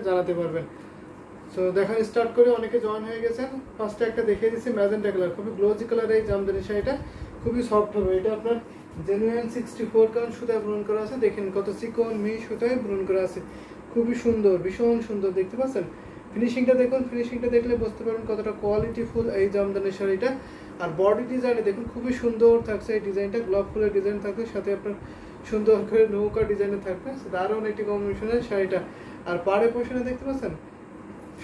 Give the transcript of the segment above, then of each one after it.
জানাতে পারবেন। সো দেখা স্টার্ট করে অনেকে জয়েন হয়ে গেছেন। ফার্স্টে একটা দেখিয়ে দিচ্ছি ম্যাজেন্টা কালার, খুবই গ্লোজি কালার। এই জামদানি শাড়িটা খুবই সফট হবে। এটা আপনার জেনুইন 64 কাউন্ট সুতায় বুনন করা আছে। দেখেন কত চিকন মি সুতায় বুনন করা আছে, খুবই সুন্দর, ভীষণ সুন্দর। দেখতে পাচ্ছেন ফিনিশিংটা দেখুন, ফিনিশিংটা দেখলে বুঝতে পারবেন কতটা কোয়ালিটিফুল এই জামদানি শাড়িটা। আর বডি ডিজাইনে দেখুন খুবই সুন্দর থাকছে এই ডিজাইনটা, গোলাপ ফুলের ডিজাইন থাকবে, সাথে আপনার সুন্দর করে নৌকা ডিজাইনে থাকবে, দারুণ একটি কম্বিনেশনের শাড়িটা। আর পাড়ে পোষণে দেখতে পাচ্ছেন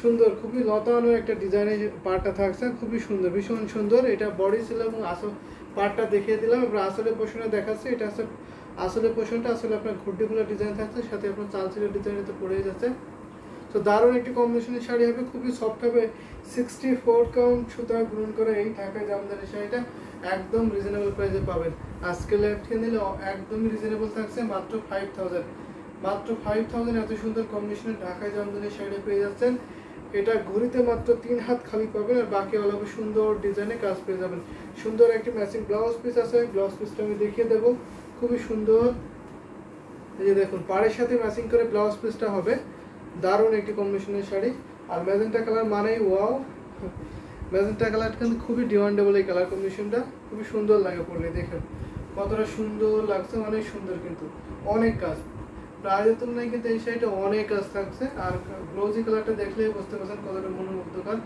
সুন্দর, খুবই লতানো একটা ডিজাইনের পাড়টা থাকছে, খুবই সুন্দর, ভীষণ সুন্দর। এটা বডি ছিল এবং আসল পাড়টা দেখিয়ে দিলাম। এবার আসলে পোষণে দেখাচ্ছে, এটা আছে আসলে পোষণটা। আসলে আপনার ঘুরটি ফুলের ডিজাইন থাকছে, সাথে আপনার চালচিলের ডিজাইনটা পড়ে যাচ্ছে। তো দারুণ একটি কম্বিনেশনের শাড়ি হবে, খুবই সফট হবে। 64 কাউন্ট সুতা বুনন করে এই ঢাকায় জামদানি শাড়িটা একদম রিজনেবল প্রাইসে পাবেন। আজকে লেফট নিলে একদমই রিজনেবল থাকছে, মাত্র 5000, মাত্র 5000 এত সুন্দর কম্বিনেশনের ঢাকায় জামদানি শাড়ি পেয়ে যাচ্ছেন। এটা ঘড়িতে মাত্র 3 হাত খালি পাবেন, আর বাকি অল ওভার সুন্দর ডিজাইনে কাজ পেয়ে যাবেন। সুন্দর একটি ম্যাচিং ব্লাউজ পিস আছে, ব্লাউজ পিসটা আমি দেখিয়ে দেবো, খুবই সুন্দর। এই যে দেখুন পাড়ের সাথে ম্যাচিং করে ব্লাউজ পিসটা হবে, দারুণ একটি কম্বিনেশনের শাড়ি। আর ম্যাজেন্টা কালার মানেই ওয়াও, ম্যাজেন্টা কালার কিন্তু খুবই ডিমান্ডেবল এই কালার কম্বিনেশনটা, খুবই সুন্দর লাগে পড়লে। দেখেন কতটা সুন্দর লাগছে, অনেক সুন্দর, কিন্তু অনেক কাজ। প্রাইজের তুলনায় কিন্তু এই শাড়িটা অনেক কাজ থাকছে। আর গ্লোজি কালারটা দেখলেই বুঝতে পারছেন কতটা মনোমুগ্ধকর।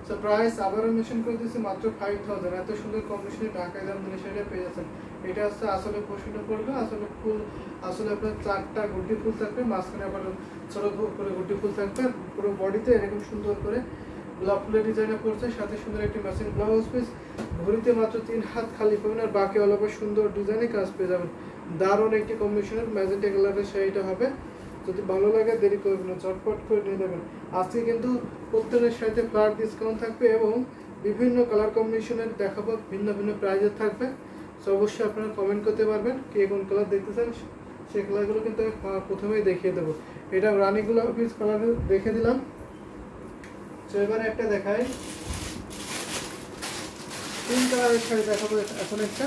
সো প্রাইস আবারও মেনশন করে দিচ্ছি, মাত্র 5000। এত সুন্দর কম্বিনেশনের ঢাকায় জামদানি শাড়িটা পেয়ে যাচ্ছেন। এটা হচ্ছে আসলে পোষণটা পড়বে, আসলে ফুল, আসলে আপনার 4টা গুটি ফুল থাকবে, মাঝখানে আবার ছোট করে গুটি ফুল থাকবে। পুরো বডিতে এরকম সুন্দর করে গোলাপ ফুলের ডিজাইনে পড়ছে, সাথে সুন্দর একটি ম্যাচিং ব্লাউজ পিস। ঘড়িতে মাত্র 3 হাত খালি পাবেন, আর বাকি অল ওভার সুন্দর ডিজাইনে কাজ পেয়ে যাবেন। দারুণ একটি কম্বিনেশনের ম্যাজেন্টা কালারের শাড়িটা হবে। যদি ভালো লাগে দেরি করবেন না, চটপট করে নিয়ে নেবেন। আজকে কিন্তু প্রত্যেকের শাড়িতে ফ্ল্যাট ডিসকাউন্ট থাকবে এবং বিভিন্ন কালার কম্বিনেশনের দেখাবো, ভিন্ন ভিন্ন প্রাইজের থাকবে। সো অবশ্যই আপনারা কমেন্ট করতে পারবেন কে কোন কালার দেখতে চান, সেই কালারগুলো কিন্তু আমি প্রথমেই দেখিয়ে দেবো। এটা রানীগুলো পিস কালার দেখে দিলাম। তো এবারে একটা দেখাই, পিঙ্ক কালারের শাড়ি দেখাবো এখন একটা।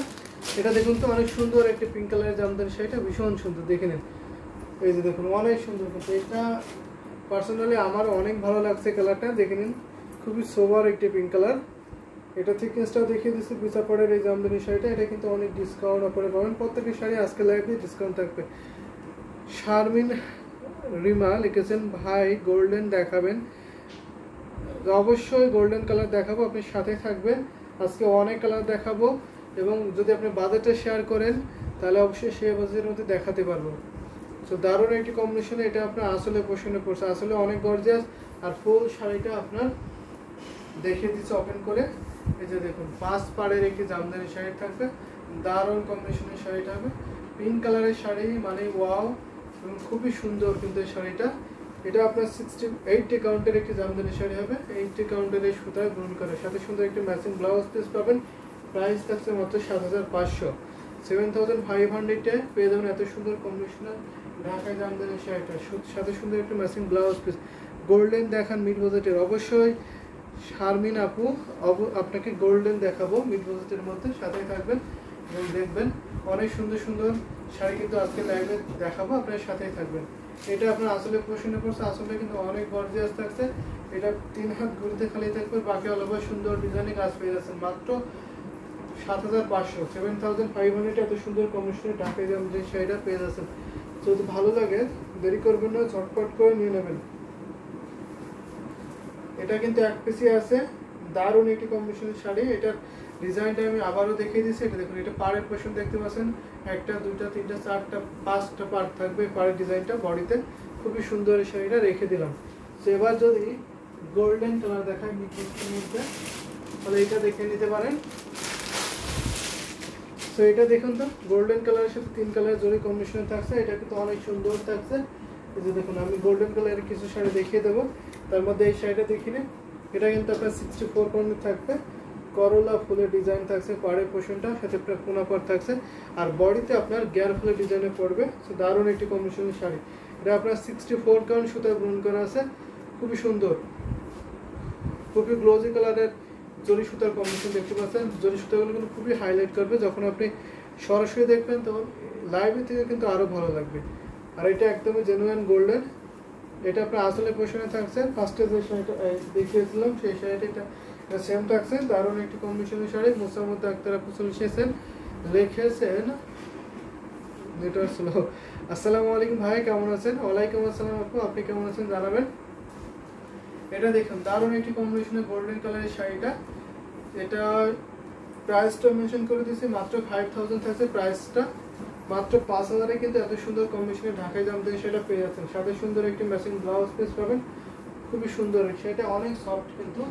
এটা দেখুন তো অনেক সুন্দর একটি পিঙ্ক কালারের জামদানি শাড়িটা, ভীষণ সুন্দর, দেখে নিন। এই যে দেখুন অনেক সুন্দর, কিন্তু এটা পার্সোনালি আমার অনেক ভালো লাগছে কালারটা, দেখে নিন। খুবই সোবার একটি পিঙ্ক কালার। এটা থিকনেসটাও দেখিয়ে দিচ্ছি পিছাপড়ের এই জামদানি শাড়িটা। এটা কিন্তু অনেক ডিসকাউন্ট অফারে পাবেন, প্রত্যেকের শাড়ি আজকে লাইভে ডিসকাউন্ট থাকবে। শারমিন রিমা লিখেছেন ভাই গোল্ডেন দেখাবেন, অবশ্যই গোল্ডেন কালার দেখাবো, আপনি সাথে থাকবেন। আজকে অনেক কালার দেখাবো, এবং যদি আপনি বাজেটটা শেয়ার করেন তাহলে অবশ্যই সেই বাজেটের মধ্যে দেখাতে পারবো। তো দারুণ একটি কম্বিনেশনে এটা আপনার আসলে পোষণে পড়ছে, আসলে অনেক গর্জিয়াস। আর ফুল শাড়িটা আপনার দেখিয়ে দিচ্ছে ওপেন করে। এই যে দেখুন 5 পাড়ের একটি জামদানি শাড়ি থাকবে, দারুণ কম্বিনেশনের শাড়িটা হবে। পিঙ্ক কালারের শাড়ি মানে ওয়াও, এবং খুবই সুন্দর কিন্তু এই শাড়িটা। এটা আপনার 80 কাউন্টের একটি জামদানি শাড়ি হবে, 80 কাউন্টের এই সুতায় বুনন করে, সাথে সুন্দর একটি ম্যাচিং ব্লাউজ পিস পাবেন। প্রাইস থাকছে মাত্র 7500, 7500 পেয়ে যাবেন এত সুন্দর কম্বিনেশনাল ঢাকায় জামদানি শাড়িটা, সাথে সুন্দর একটি ম্যাচিং ব্লাউজ পিস। গোল্ডেন দেখান মিড বাজেটের, অবশ্যই শারমিন আপু আপনাকে গোল্ডেন দেখাবো মিড বাজেটের মধ্যে, সাথেই থাকবেন এবং দেখবেন অনেক সুন্দর সুন্দর শাড়ি কিন্তু আজকে লাইভে দেখাবো, আপনার সাথেই থাকবেন। এটা আপনার আসলে প্রশ্ন করছে, আসলে কিন্তু অনেক গর্জিয়াস থাকছে। এটা 3 হাত ঘুরতে খালি থাকবে, বাকি অল ওভার সুন্দর ডিজাইনে কাজ পেয়ে যাচ্ছেন মাত্র 7500, 7500 এত সুন্দর কম্বিনেশনের ঢাকায় জামদানি শাড়িটা পেয়ে যাচ্ছেন। যদি ভালো লাগে দেরি করবেন না, ঝটপট করে নিয়ে নেবেন। এটা কিন্তু এক পিসি আছে, দারুণ একটি কম্বিনেশনের শাড়ি। এটার ডিজাইনটা আমি আবারও দেখিয়ে দিচ্ছি। এটা দেখুন, এটা পাড়ের পোর্শন দেখতে পাচ্ছেন, 1টা 2টা 3টা 4টা 5টা পার্ট থাকবে পাড়ের ডিজাইনটা বডিতে, খুবই সুন্দর এই শাড়িটা রেখে দিলাম। তো এবার যদি গোল্ডেন কালার দেখায় মিক্সের মধ্যে, তাহলে এটা দেখে নিতে পারেন। তো এটা দেখুন তো গোল্ডেন কালারের সাথে 3 কালার জরি কম্বিনেশন থাকছে, এটা কিন্তু অনেক সুন্দর থাকছে। এই যে দেখুন আমি গোল্ডেন কালারের কিছু শাড়ি দেখিয়ে দেবো, তার মধ্যে এই শাড়িটা দেখিয়ে নিন। এটা কিন্তু আপনার 64 কাউন্টের থাকবে, করলা ফুলের ডিজাইন থাকছে পাড়ের পোর্শনটা, সাথে আপনার কোনাপার থাকছে, আর বডিতে আপনার গিয়ার ফুলের ডিজাইনে পড়বে। তো দারুণ একটি কম্বিনেশনের শাড়ি। এটা আপনার 64 কাউন্ট সুতায় বুনন করা আছে, খুবই সুন্দর, খুবই গ্লোজি কালারের জরি সুতার কম্বিনেশন দেখতে পাচ্ছেন। জরি সুতাগুলো কিন্তু খুবই হাইলাইট করবে, যখন আপনি সরাসরি দেখবেন তখন লাইভে থেকে কিন্তু আরও ভালো লাগবে। আর এটা একদমই জেনুইন গোল্ডেন, এটা আপনার আসলে পোর্শনে থাকছে, ফার্স্টে যে শাড়িটা দেখিয়েছিলাম সেই শাড়িটা এটা সেম থাকছে। দারুণ একটি কম্বিনেশনের শাড়ি। মোসাম্মদ আক্তার আপু লিখেছেন নেটওয়ার্ক স্লো। আসসালামু আলাইকুম ভাই, কেমন আছেন? ওয়ালাইকুম আসসালাম আপু, আপনি কেমন আছেন জানাবেন। এটা দেখুন দারুণ একটি কম্বিনেশনের গোল্ডেন কালারের শাড়িটা। এটা প্রাইসটা মেনশন করে দিয়েছি মাত্র 5000 থাকছে প্রাইসটা, মাত্র 5000-এ কিন্তু এত সুন্দর কম্বিনেশনের ঢাকাই জামদানি সেটা পেয়ে যাচ্ছেন। সাথে সুন্দর একটি ম্যাচিং ব্লাউজ পিস পাবেন, খুবই সুন্দর। সেটা অনেক সফট কিন্তু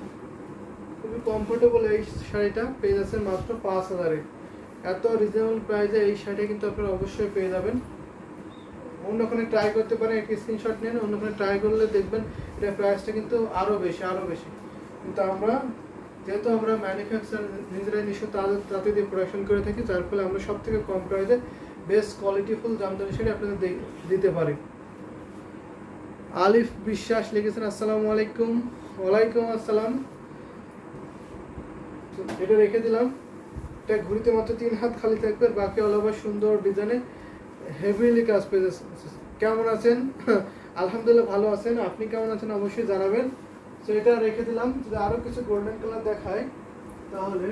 খুবই কমফোর্টেবল। এই শাড়িটা পেয়ে যাচ্ছেন মাত্র 5000-এ। এত রিজনেবল প্রাইসে এই শাড়িটা কিন্তু আপনারা অবশ্যই পেয়ে যাবেন। অন্যখানে ট্রাই করতে পারেন, একটি স্ক্রিনশট নেন, অন্যখানে ট্রাই করলে দেখবেন এটা প্রাইসটা কিন্তু আরও বেশি। কিন্তু যেহেতু আমরা ম্যানুফ্যাকচার নিজেরাই নিশ্চয় তাতে দিয়ে প্রোডাকশন করে থাকি, যার ফলে আমরা সব থেকে কম প্রাইসে বেস্ট কোয়ালিটিফুল জামদানি শাড়ি আপনাদের দিতে পারি। আলিফ বিশ্বাস লিখেছেন আসসালামু আলাইকুম। ওয়ালাইকুম আসসালাম। এটা রেখে দিলাম। এটা ঘুরিতে মাত্র 3 হাত খালি থাকবে, বাকি অল ওভার সুন্দর ডিজাইনে হেভিলি কাজ পেয়ে যাচ্ছে। কেমন আছেন? আলহামদুলিল্লাহ ভালো আছেন। আপনি কেমন আছেন অবশ্যই জানাবেন। তো এটা রেখে দিলাম। যদি আরো কিছু গোল্ডেন কালার দেখায় তাহলে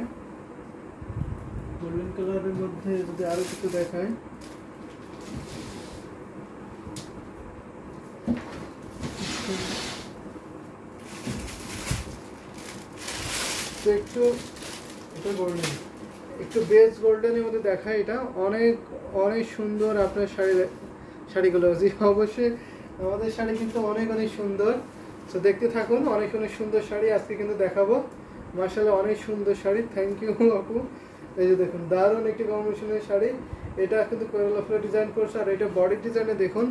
গোল্ডেন কালারের মধ্যে যদি আরো কিছু দেখায়, তো একটু এটা গোল্ডেন, একটু বেস গোল্ডেনের মধ্যে দেখায়। এটা অনেক অনেক সুন্দর আপনার শাড়িগুলো। জি অবশ্যই আমাদের শাড়ি কিন্তু অনেক সুন্দর। তো দেখতে থাকুন, অনেক সুন্দর শাড়ি আজকে কিন্তু দেখাবো। মাশাআল্লাহ অনেক সুন্দর শাড়ি। থ্যাংক ইউ আপু। এই যে দেখুন দারুণ একটি কম্বিনেশনের শাড়ি। এটা কিন্তু কোরাল ফুলের ডিজাইন করছে, আর এটা বডি ডিজাইনে দেখুন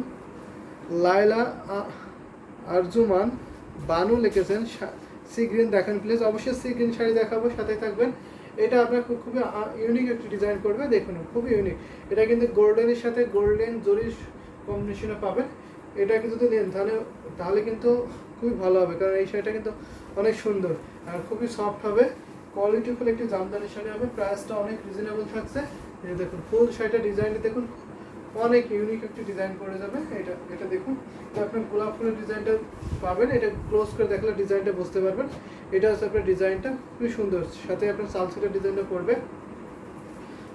লাইলা আরজুমান বানু লিখেছেন। সি গ্রিন দেখেন প্লিজ, অবশ্যই সি গ্রিন শাড়ি দেখাবো, সাথে থাকবেন। এটা আপনার খুবই ইউনিক একটি ডিজাইন করবে, দেখুন খুবই ইউনিক। এটা কিন্তু গোল্ডেনের সাথে গোল্ডেন জরির কম্বিনেশনে পাবেন। এটাকে যদি নেন তাহলে কিন্তু খুবই ভালো হবে, কারণ এই শাড়িটা কিন্তু অনেক সুন্দর আর খুবই সফট হবে। কোয়ালিটিফুল একটি জামদানি শাড়ি হবে। প্রাইসটা অনেক রিজনেবল থাকছে। এই দেখুন ফুল শাড়িটা ডিজাইনটা দেখুন, অনেক ইউনিক একটি ডিজাইন করে যাবে। এটা দেখুন, তো আপনার গোলাপ ফুলের ডিজাইনটা পাবেন। এটা ক্লোজ করে দেখলে ডিজাইনটা বুঝতে পারবেন। এটা হচ্ছে আপনার ডিজাইনটা খুবই সুন্দর, সাথে আপনার সালসিটের ডিজাইনটা পড়বে।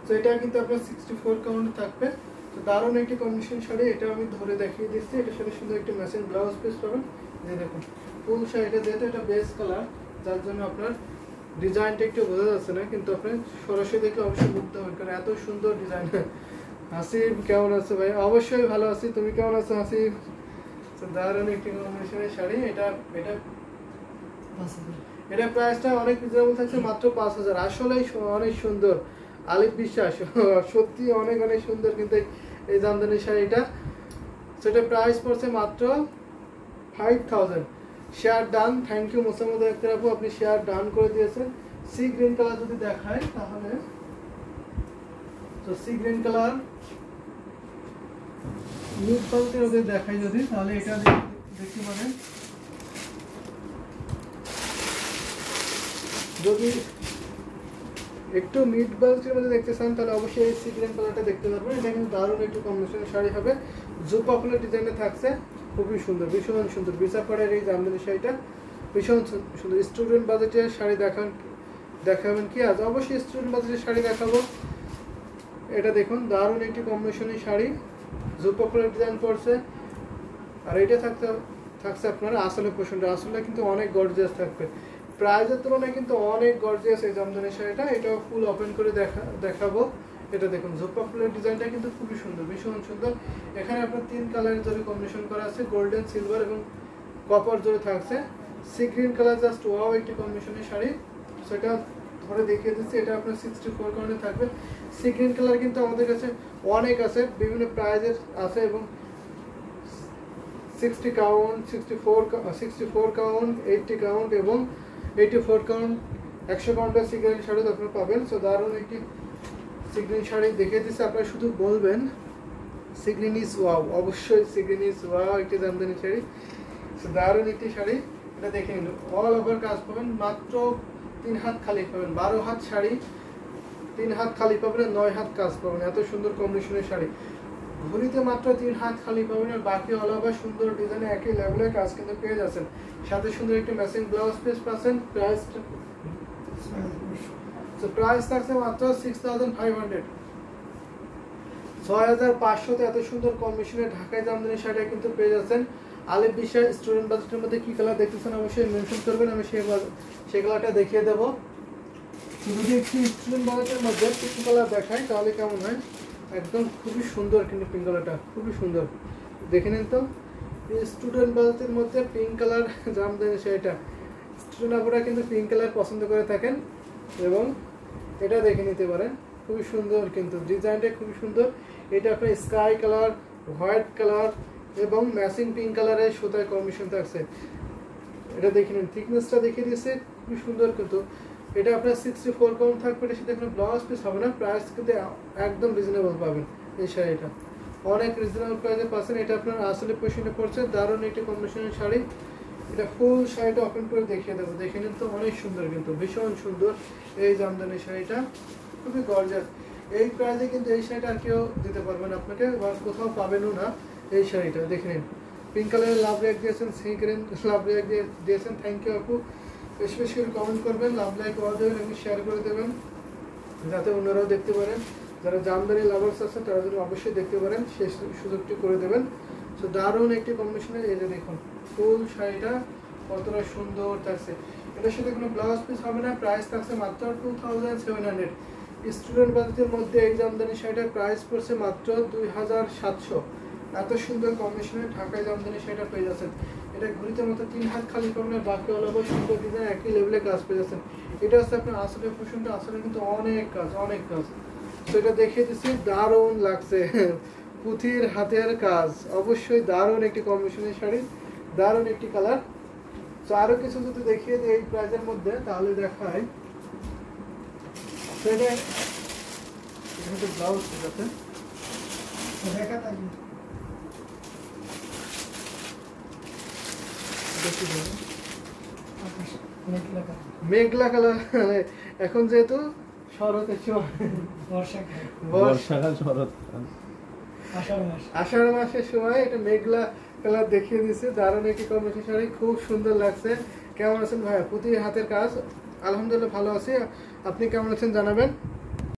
তো এটা কিন্তু আপনার 64 কাউন্ট থাকবে। তো দারুণ একটি কম্বিনেশন শাড়ি। এটা আমি ধরে দেখিয়ে দিচ্ছি। এটার সাথে সুন্দর একটি ম্যাচিং ব্লাউজ পিস পাবেন। এই দেখুন ফুল শাড়িটা, যেহেতু এটা বেস কালার, যার জন্য আপনার ডিজাইনটা একটু বোঝা যাচ্ছে না, কিন্তু আপনি সরাসরি দেখলে অবশ্যই বুঝতে পারবেন, কারণ এত সুন্দর ডিজাইন। হাসিব কেমন আছে ভাই? অবশ্যই ভালো আছি, তুমি কেমন আছো হাসিব? দারুণ একটি কম্বিনেশনের শাড়ি। এটা প্রাইসটা অনেক রিজনেবল থাকছে, মাত্র 5000। আসলেই অনেক সুন্দর। আলিফ বিশ্বাস সত্যি অনেক সুন্দর কিন্তু এই জামদানি শাড়িটা। সেটা প্রাইস পড়ছে মাত্র 5000। Share done. Thank you Mosammat Akter আপু, আপনি শেয়ার ডান করে দিয়েছেন। সি গ্রিন কালার যদি দেখায় তাহলে, তো সি গ্রিন কালার মিড পাল্টের ওদের দেখাই যদি, তাহলে এটা দেখতে পারেন। যদি একটু মিড বাল্টের মধ্যে দেখতে চান তাহলে অবশ্যই এই সি গ্রিন কালারটা দেখতে পারবেন। এটা কিন্তু দারুণ একটু কম্বিনেশনের শাড়ি হবে। জুপা ফুলের ডিজাইনে থাকছে, খুবই সুন্দর, ভীষণ সুন্দর। বিছাপাড়ের এই জামদানি শাড়িটা ভীষণ সুন্দর। স্টুডেন্ট বাজেটের শাড়ি দেখাবেন কি আজ? অবশ্যই স্টুডেন্ট বাজেটের শাড়ি দেখাবো। এটা দেখুন দারুণ একটি কম্বিনেশনের শাড়ি, জুপা ফুলের ডিজাইন করছে। আর এটা থাকছে আপনার আসলে পোর্শনটা। আসলে কিন্তু অনেক গর্জিয়াস থাকবে, প্রাইজের তুলনায় কিন্তু অনেক গর্জিয়াস এই জামদানি শাড়িটা। এটাও ফুল ওপেন করে দেখাবো। এটা দেখুন জুপা ফুলের ডিজাইনটা কিন্তু খুবই সুন্দর, ভীষণ সুন্দর। এখানে আপনার 3 কালারের জরি কম্বিনেশন করা আছে, গোল্ডেন, সিলভার এবং কপার জরি থাকছে। Sea green colour just wow একটি কম্বিনেশনের শাড়ি। সেটা ধরে দেখিয়ে দিচ্ছি। এটা আপনার 64 কাউন্টে থাকবে। সি গ্রিন কালার কিন্তু আমাদের কাছে অনেক আছে, বিভিন্ন প্রাইজের আছে, এবং 60 কাউন্ট, 64 কাউন্ট, 80 কাউন্ট এবং 84 কাউন্ট, 100 কাউন্টের সি গ্রিন শাড়ি আপনারা পাবেন। সো দারুণ একটি সি গ্রিন শাড়ি দেখিয়ে দিচ্ছে। আপনারা শুধু বলবেন সি গ্রিন ইজ ওয়াও, অবশ্যই সি গ্রিন ইজ ওয়াও একটি জামদানি শাড়ি। সো দারুণ একটি শাড়ি। এটা দেখে নিন, অল ওভার কাজ পাবেন। মাত্র 3 হাত খালি পাবেন। 12 হাত শাড়ি 3 হাত খালি পাবেন, 9 হাত কাজ পাবেন। এত সুন্দর কম্বিনেশনের শাড়ি। ঘড়িতে মাত্র 3 হাত খালি পাবেন, আর বাকি অল ওভার সুন্দর ডিজাইনে একই লেভেলের কাজ কিন্তু পেয়ে যাচ্ছেন। সাথে সুন্দর একটি ম্যাচিং ব্লাউজ পিস পাচ্ছেন। প্রাইস থাকছে মাত্র 6500, 6500 এত সুন্দর কম্বিনেশনে ঢাকায় জামদানি শাড়ি কিন্তু পেয়ে যাচ্ছেন। আলিফ বিশ্বাস স্টুডেন্ট বাজেটের মধ্যে কি কালার দেখতেছেন অবশ্যই মেনশন করবেন, আমি সেই কালারটা দেখিয়ে দেবো। যদি একটি স্টুডেন্ট বাজেটের মধ্যে পিঙ্ক কালার দেখাই তাহলে কেমন হয়, একদম খুবই সুন্দর কিন্তু পিঙ্ক কালারটা খুবই সুন্দর, দেখে নিন তো। স্টুডেন্ট বাজেটের মধ্যে পিঙ্ক কালার জামদানি শাড়িটা স্টুডেন্ট আপুরা কিন্তু পিঙ্ক কালার পছন্দ করে থাকেন, এবং এটা দেখে নিতে পারেন, খুবই সুন্দর কিন্তু ডিজাইনটা খুবই সুন্দর। এটা আপনার স্কাই কালার, হোয়াইট কালার এবং ম্যাচিং পিঙ্ক কালারের সুতায় কম্বিনেশন থাকছে। এটা দেখে নিন, থিকনেসটা দেখিয়ে দিয়েছে, খুবই সুন্দর কিন্তু। এটা আপনার 64 কাউন্ট থাকবে, এটার সাথে কোনো ব্লাউজ পিস হবে না। প্রাইস কিন্তু একদম রিজনেবল পাবেন এই শাড়িটা, অনেক রিজনেবল প্রাইসে পাচ্ছেন। এটা আপনার আসলে পয়সা পড়ছে, দারুণ একটি কম্বিনেশনের শাড়ি। এটা ফুল শাড়িটা ওপেন করে দেখিয়ে দেবো, দেখে নিন তো, অনেক সুন্দর কিন্তু, ভীষণ সুন্দর এই জামদানি শাড়িটা, খুবই গর্জাস। এই প্রাইসে কিন্তু এই শাড়িটা আর কেউ দিতে পারবেন আপনাকে, বা কোথাও পাবেনও না। এই শাড়িটা দেখে নিন, পিঙ্ক কালারের লাভ রেক দিয়েছেন, সি গ্রিন লাভ রেক দিয়েছেন। থ্যাংক ইউ আপু, বেশি বেশি করে কমেন্ট করবেন, লাভ লাইক অল দেবেন এবং শেয়ার করে দেবেন, যাতে অন্যরাও দেখতে পারেন। যারা জামদানি লাভার্স আছে তারা যদি অবশ্যই দেখতে পারেন, সেই সুযোগটি করে দেবেন। তো দারুণ একটি কম্বিনেশনের, এই যে দেখুন ফুল শাড়িটা কতটা সুন্দর থাকছে। এটার সাথে কোনো ব্লাউজ পিস হবে না, প্রাইস থাকছে মাত্র 2700। স্টুডেন্ট বাজেটের মধ্যে এই জামদানি শাড়িটার প্রাইস পড়ছে মাত্র 2700। এত সুন্দর কম্বিনেশনের ঢাকায় জামদানি শাড়িটা পেয়ে যাচ্ছেন। এটা ঘড়িতে মতো 3 হাত খালি পাবেন, বাকি অল ওভার সুন্দর ডিজাইন একই লেভেলে কাজ পেয়ে যাচ্ছেন। এটা হচ্ছে আপনার আসলে পোর্শনটা, আসলে কিন্তু অনেক কাজ, অনেক কাজ। তো এটা দেখিয়ে দিচ্ছি, দারুণ লাগছে, পুঁথির হাতের কাজ, অবশ্যই দারুণ একটি কম্বিনেশনের শাড়ি, দারুণ একটি কালার। তো আরও কিছু যদি দেখিয়ে দিই এই প্রাইজের মধ্যে তাহলে দেখায়। তো এটা ব্লাউজ ঠিক আছে, মেঘলা কালার। এখন যেহেতু শরতের সময়, আষাঢ় মাসের সময়, এটা মেঘলা কালার দেখিয়ে দিচ্ছে, দারুণ একটি কম্বিনেশন শাড়ি, খুব সুন্দর লাগছে। কেমন আছেন ভাইয়া? পুঁথির হাতের কাজ, আলহামদুলিল্লাহ ভালো আছি, আপনি কেমন আছেন জানাবেন।